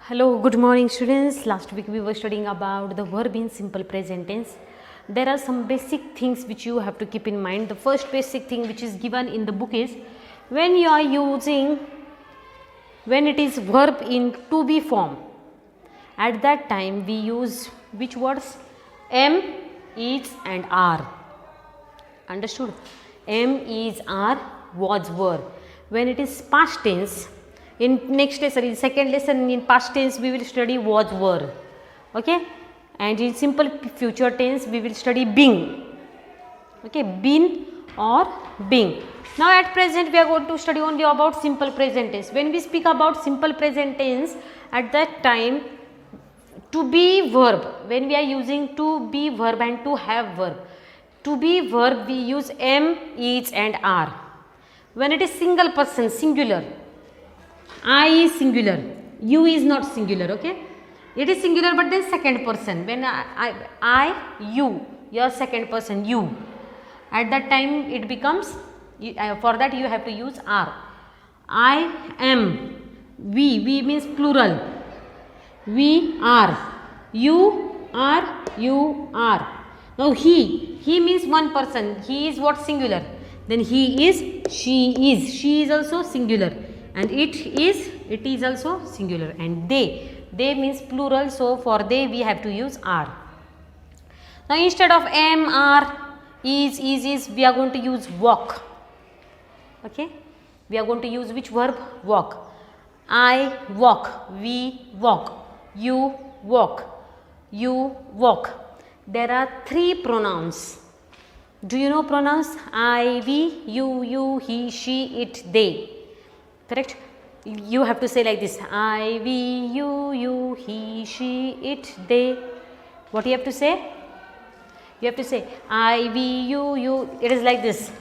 Hello, good morning students. Last week we were studying about the verb in simple present tense. There are some basic things which you have to keep in mind. The first basic thing which is given in the book is when it is verb in to be form, at that time we use which words? Am, is and are. Understood? Am, is, are, was, were. When it is past tense, in next lesson, in second lesson, in past tense we will study was, were, okay, and in simple future tense we will study being, okay, been or being. Now at present we are going to study only about simple present tense. When we speak about simple present tense, at that time to be verb, when we are using to be verb and to have verb, to be verb we use am, is and are. When it is single person, singular, I is singular, you is not singular, okay. It is singular but then second person. When I you, your second person you, at that time it becomes, for that you have to use are. I am, we means plural, we are, you are, you are. Now he means one person, he is what? Singular. Then he is, she is also singular, and it is also singular, and they means plural, so for they we have to use are. Now instead of am, are, is, we are going to use walk, okay. We are going to use which verb? Walk. I walk, we walk, you walk, you walk. There are three pronouns. Do you know pronouns? I, we, you, he, she, it, they. Correct? You have to say like this: I, we, you, he, she, it, they. What you have to say? You have to say I, we, you. It is like this: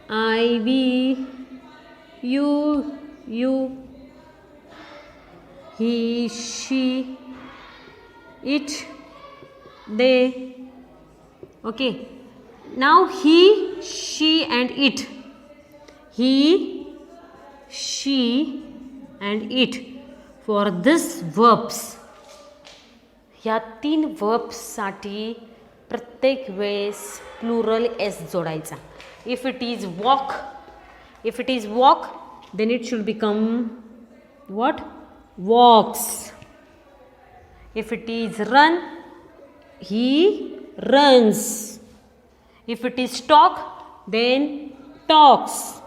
I, we, you, he, she, it, they. Okay. Now he, she and it. He, she and it. For this verbs, या तीन verbs साठी प्रत्येक वेळेस plural s जोडायचा. If it is walk, then it should become what? Walks. If it is run, he runs. If it is talk, then talks.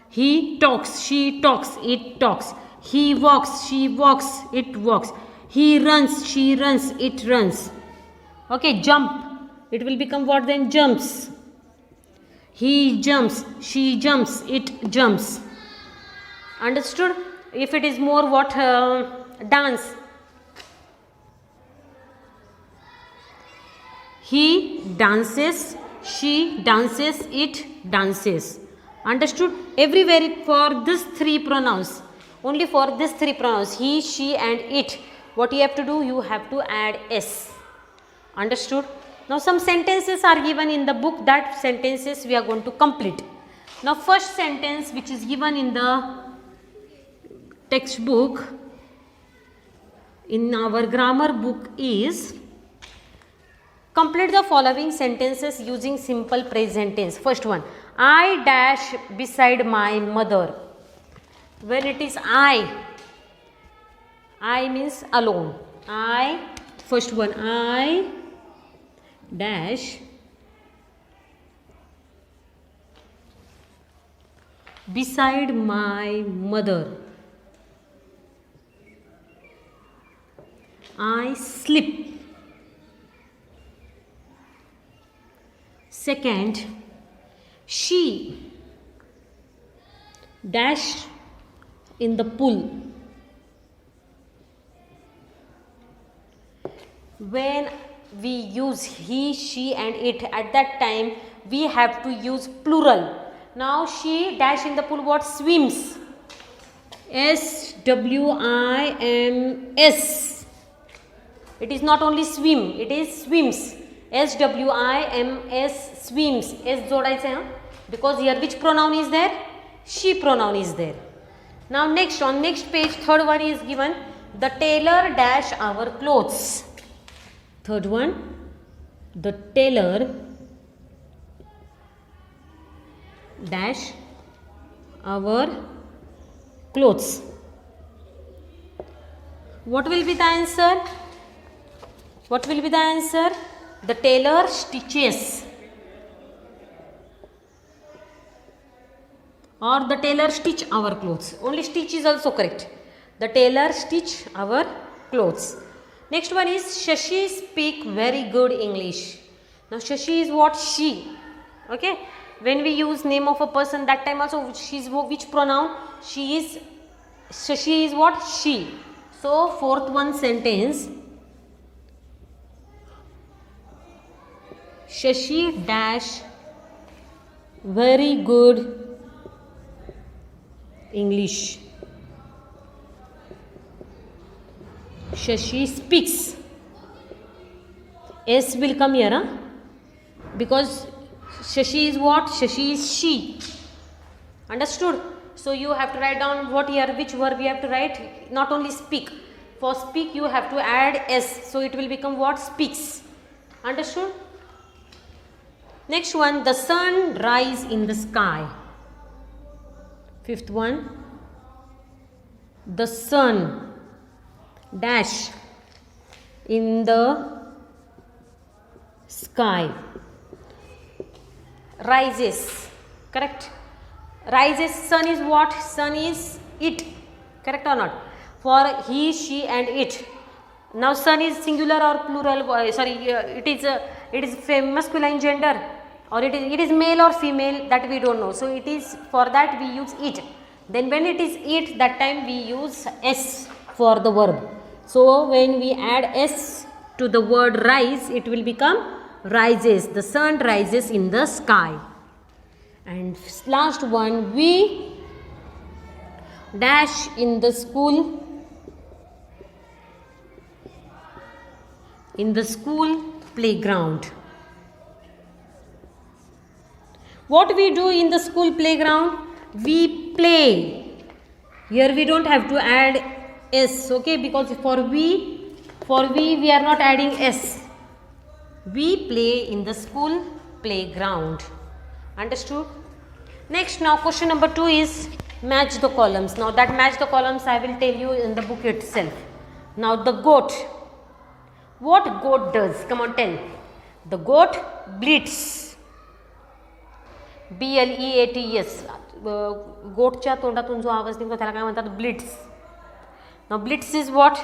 He talks, she talks, it talks. He walks, she walks, it walks. He runs, she runs, it runs. Okay, jump. It will become what then? Jumps. He jumps, she jumps, it jumps. Understood? If it is more what? Dance. He dances, she dances, it dances. Understood? Everywhere for these three pronouns, only for these three pronouns, he, she and it, what you have to do? You have to add s. Understood? Now some sentences are given in the book, that sentences we are going to complete. Now first sentence which is given in the textbook, in our grammar book is: complete the following sentences using simple present tense. First one: I dash beside my mother. When it is I means alone. First one, I dash beside my mother. I sleep. Second, she dash in the pool. When we use he, she and it, at that time we have to use plural. Now she dash in the pool, what? Swims. S-W-I-M-S. It is not only swim, it is swims. S-W-I-M-S, swims. S जोडायचे, because here which pronoun is there? She pronoun is there. Now next, on next page, third one is given, the tailor dash our clothes. Third one, the tailor dash our clothes. What will be the answer? What will be the answer? The tailor stitches, or the tailor stitch our clothes. Only stitch is also correct. The tailor stitch our clothes. Next one is Shashi speak very good English. Now Shashi is what? She. Okay. When we use name of a person, that time also she is which pronoun? She is. Shashi is what? She. So fourth one sentence, Shashi dash very good English. Shashi speaks. S will come here, huh? Because Shashi is what? Shashi is she. Understood? So you have to write down what here, which verb you have to write. Not only speak. For speak you have to add S. So it will become what? Speaks. Understood? Next one, the sun rise in the sky. Fifth one, the sun dash in the sky. Rises. Correct? Rises, sun is what? Sun is it. Correct or not? For he, she and it. Now sun is singular or plural? It is masculine gender, or it is male or female, that we don't know. So it is, for that we use it. Then when it is it, that time we use S for the verb. So when we add S to the word rise, it will become rises. The sun rises in the sky. And last one, we dash in the school. In the school playground. What we do in the school playground? We play. Here we don't have to add S, okay? Because for we are not adding S. We play in the school playground. Understood? Next, now question number 2 is match the columns. Now that match the columns I will tell you in the book itself. Now the goat. What goat does? Come on, tell. The goat bleats. BLEATS. गोटच्या तोंडातून जो आवाज निघतो त्याला काय म्हणतात? Blitz. Now blitz is what?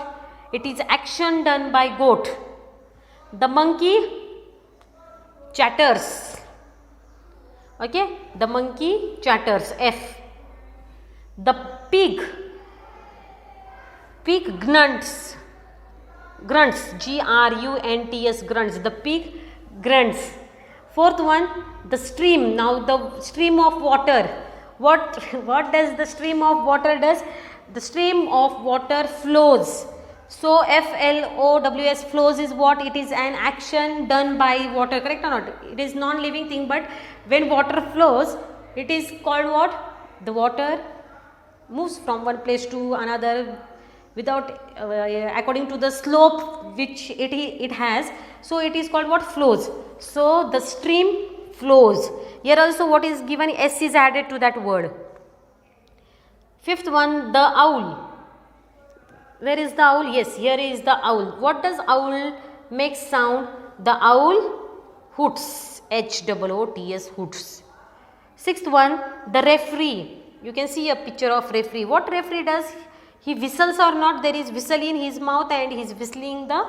It is action done by goat. The monkey chatters. Okay, the monkey chatters. F. The pig grunts. GRUNTS, grunts. The pig grunts. Fourth one, the stream. Now the stream of water. What does the stream of water does? The stream of water flows. So FLOWS, flows is what? It is an action done by water. Correct or not? It is non-living thing, but when water flows, it is called what? The water moves from one place to another without according to the slope which it has. So it is called what? Flows. So the stream flows. Here also what is given? S is added to that word. Fifth one, the owl. Where is the owl? Yes, here is the owl. What does owl make sound? The owl hoots. HOOTS, hoots. Sixth one, the referee. You can see a picture of referee. What referee does? He whistles or not? There is whistle in his mouth and he is whistling the.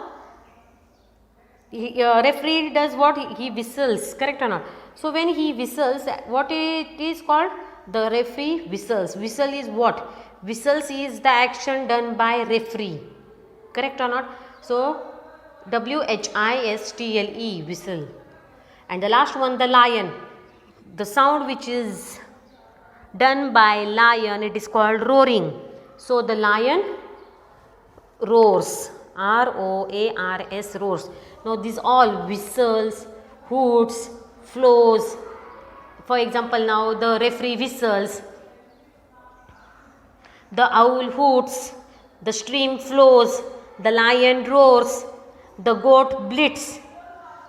Referee does what? He whistles. Correct or not? So when he whistles, what it is called? The referee whistles. Whistle is what? Whistles is the action done by referee. Correct or not? So WHISTLE, whistle. And the last one, the lion. The sound which is done by lion, it is called roaring. So the lion roars. ROARS, roars. Now these all whistles, hoots, flows. For example, now the referee whistles. the owl hoots, the stream flows, the lion roars, the goat bleats,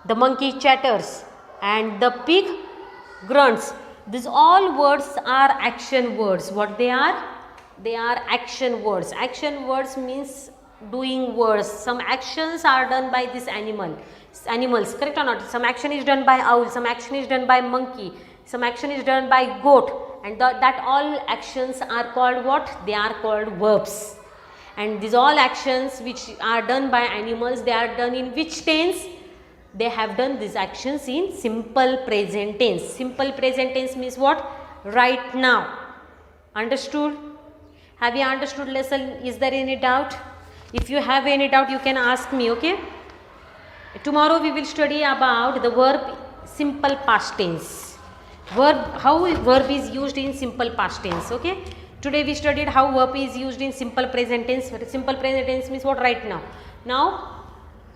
the monkey chatters, and the pig grunts. These all words are action words. What they are? They are action words. Action words means doing words. Some actions are done by this animals, correct or not? Some action is done by owl, some action is done by monkey, some action is done by goat, and that all actions are called what? They are called verbs. And these all actions which are done by animals, they are done in which tense? They have done these actions in simple present tense. Simple present tense means what? Right now. Understood? Have you understood lesson? Is there any doubt? If you have any doubt, you can ask me, okay? Tomorrow we will study about the verb simple past tense. How verb is used in simple past tense, okay? Today we studied how verb is used in simple present tense. Simple present tense means what? Right now. Now,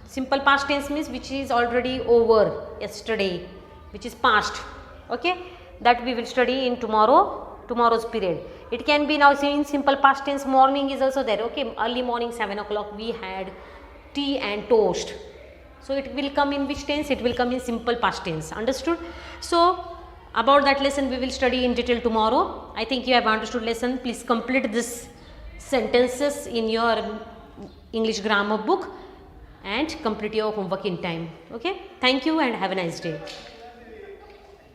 simple past tense means which is already over, yesterday, which is past, okay? That we will study in tomorrow's period. It can be now seen in simple past tense. Morning is also there, okay? Early morning 7 o'clock we had tea and toast. So it will come in which tense? It will come in simple past tense. Understood? So about that lesson we will study in detail tomorrow. I think you have understood lesson. Please complete this sentences in your English grammar book and complete your homework in time. Okay? Thank you and have a nice day.